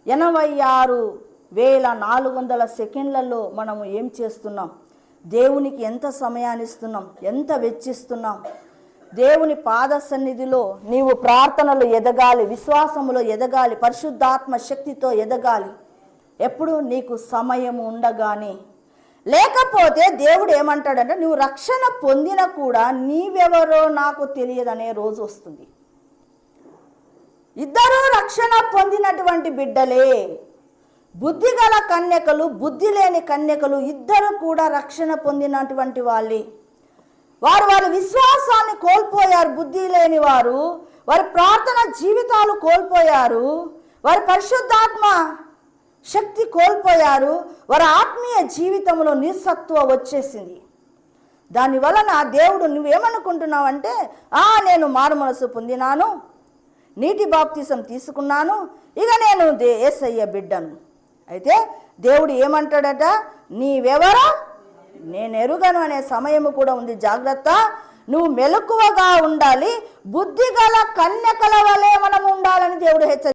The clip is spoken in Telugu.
86,400 సెకండ్లలో మనము ఏం చేస్తున్నాం? దేవునికి ఎంత సమయాన్ని ఇస్తున్నాం? ఎంత వెచ్చిస్తున్నాం? దేవుని పాద సన్నిధిలో నీవు ప్రార్థనలు ఎదగాలి, విశ్వాసములో ఎదగాలి, పరిశుద్ధాత్మ శక్తితో ఎదగాలి. ఎప్పుడు నీకు సమయం ఉండగానే. లేకపోతే దేవుడు ఏమంటాడంటే, నువ్వు రక్షణ పొందిన కూడా నీవెవరో నాకు తెలియదనే రోజు వస్తుంది. ఇద్దరూ రక్షణ పొందినటువంటి బిడ్డలే. బుద్ధి గల కన్యకలు, బుద్ధి లేని కన్యకలు ఇద్దరు కూడా రక్షణ పొందినటువంటి వాళ్ళే. వారి విశ్వాసాన్ని కోల్పోయారు. బుద్ధి లేని వారి ప్రార్థన జీవితాలు కోల్పోయారు. వారి పరిశుద్ధాత్మ శక్తి కోల్పోయారు. వారి ఆత్మీయ జీవితంలో నిస్సత్వ వచ్చేసింది. దానివలన దేవుడు నువ్వేమనుకుంటున్నావంటే, నేను మారు మనసు పొందినాను, నీటి బాప్తిసం తీసుకున్నాను, ఇక నేను యేసయ్య బిడ్డను. అయితే దేవుడు ఏమంటాడట, నీవెవరో నేను ఎరుగను అనే సమయము కూడా ఉంది. జాగ్రత్త, నువ్వు మెలకువగా ఉండాలి. బుద్ధి గల కన్యకల వలె మనం ఉండాలని దేవుడు హెచ్చరించాడు.